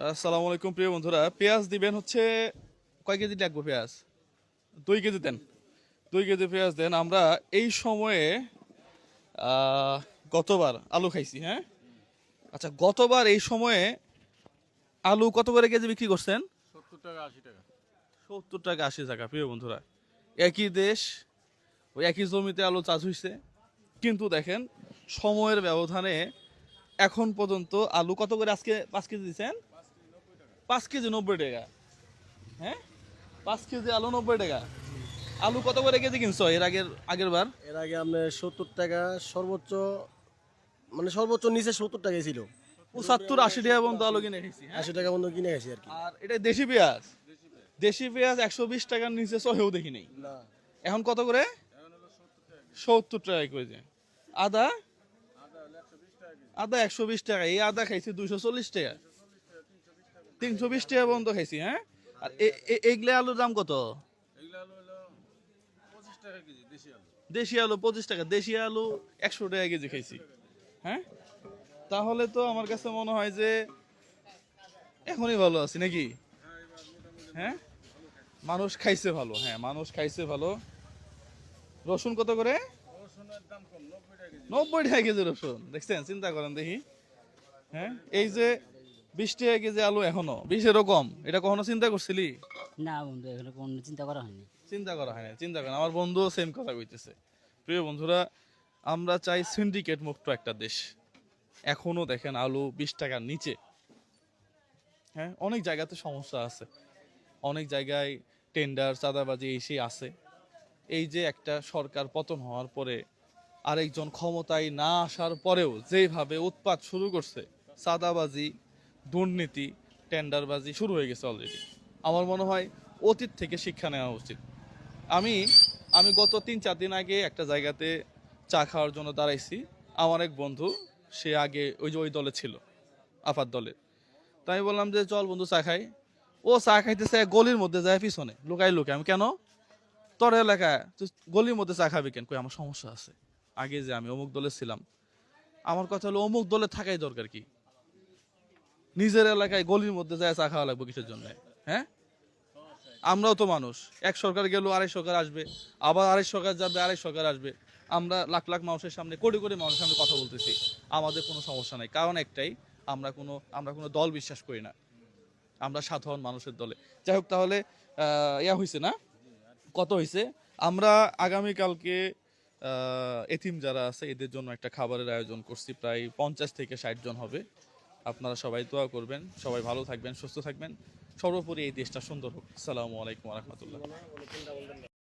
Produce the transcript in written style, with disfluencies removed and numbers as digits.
আসসালামু আলাইকুম প্রিয় বন্ধুরা। পেঁয়াজ দিবেন হচ্ছে কয় কেজি লাগবে পেঁয়াজ? 2 কেজি দেন। 2 কেজি পেঁয়াজ দেন। আমরা এই সময়ে আহ, গতবার আলু খাইছি, হ্যাঁ? আচ্ছা, গতবার এই সময়ে আলু কত করে কেজি বিক্রি করছেন? 70 টাকা 80 টাকা। 70 টাকা 80 টাকা। প্রিয় বন্ধুরা, একই দেশ, ওই একই জমিতে আলু চাষ হইছে, কিন্তু দেখেন সময়ের ব্যবধানে এখন পর্যন্ত আলু কত করে? আজকে 5 কেজি দিচ্ছেন, 5 কেজি 90 টাকা। হ্যাঁ, 5 কেজি আলু 90 টাকা। আলু কত করে কেজি কিনছো আগের বার? এর আগে আপনার 70 টাকা সর্বোচ্চ, মানে সর্বোচ্চ নিচে 70 টাকা ছিল। 75-80 টাকা পর্যন্ত আলু কিনে খেয়েছি, হ্যাঁ? 80 টাকা পর্যন্ত কিনে গেছি আর কি। আর এটা দেশি পেঁয়াজ। দেশি পেঁয়াজ 120 টাকার নিচে সহেও দেখি নেই। না, এখন কত করে? 70 টাকা কেজি। আদা, আদা 120 টাকা। এই আদা খাইছি 240 টাকা, 320 টাকা পর্যন্ত খাইছি, হ্যাঁ? আর এইগুলা আলুর দাম কত? এগুলো আলু হলো 25 টাকা কেজি দেশি আলু। দেশি আলু 25 টাকা। দেশি আলু 100 টাকা কেজি খাইছি, হ্যাঁ? তাহলে তো আমার কাছে মনে হয় যে এখনই ভালো আছি নাকি? হ্যাঁ, মানুষ খাইছে ভালো, হ্যাঁ মানুষ খাইছে ভালো। রসুন কত করে? রসুনের দাম কম, 90 টাকা কেজি। 90 টাকা কেজি রসুন, দেখছেন? চিন্তা করেন দেখি। হ্যাঁ, এই যে 20 টাকা কেজি আলু, এখনো 20 এরকম, এটা কখনো চিন্তা করছিলি? না বন্ধু, এখানে কোনো চিন্তা করা হয়নি। চিন্তা করা হয় না, চিন্তা করেন। আমার বন্ধুও সেম কথা কইতেছে। প্রিয় বন্ধুরা, আমরা চাই সিন্ডিকেট মুক্ত একটা দেশ। এখনো দেখেন আলু 20 টাকার নিচে। হ্যাঁ, অনেক জায়গাতে সমস্যা আছে, অনেক জায়গায় টেন্ডার চাঁদাবাজি এই সেই আছে। এই যে একটা সরকার পতন হওয়ার পরে আরেকজন ক্ষমতায় না আসার পরেও যেভাবে উৎপাত শুরু করছে, চাঁদাবাজি, দুর্নীতি, টেন্ডারবাজি শুরু হয়ে গেছে অলরেডি। আমার মনে হয় অতীত থেকে শিক্ষা নেওয়া উচিত। আমি আমি গত 3-4 দিন আগে একটা জায়গাতে চা খাওয়ার জন্য দাঁড়াইছি। আমার এক বন্ধু, সে আগে ওই দলে ছিল, আপাত দলে। তাই আমি বললাম যে চল বন্ধু চা খাই। ও চা খাইতেছে গলির মধ্যে যায় পিছনে লুকাই লুকাই। আমি কেন? তোর এলাকায় তুই গলির মধ্যে চা খাবি কেন? কই আমার সমস্যা আছে, আগে যে আমি অমুক দলে ছিলাম। আমার কথা হলো অমুক দলে থাকাই দরকার কি? নিজের এলাকায় গলির মধ্যে যায় চা খাওয়া লাগবে কিসের জন্য? হ্যাঁ, আমরাও তো মানুষ। এক সরকার গেল, আরেক সরকার আসবে, আবার আরেক সরকার যাবে, আরেক সরকার আসবে। আমরা লাখ লাখ মানুষের সামনে, কোটি কোটি মানুষের সামনে কথা বলতেছি, আমাদের কোনো সমস্যা নাই। কারণ একটাই, আমরা কোনো দল বিশ্বাস করি না, আমরা সাধারণ মানুষের দলে। যাই হোক, তাহলে ইয়া হয়েছে না, কত হয়েছে? আমরা আগামীকালকে এতিম যারা আছে এদের জন্য একটা খাবারের আয়োজন করছি, প্রায় 50 থেকে 60 জন হবে। আপনারা সবাই দোয়া করবেন, সবাই ভালো থাকবেন, সুস্থ থাকবেন, সর্বোপরি এই দেশটা সুন্দর হোক। আসসালামু আলাইকুম রহমতুল্লাহ।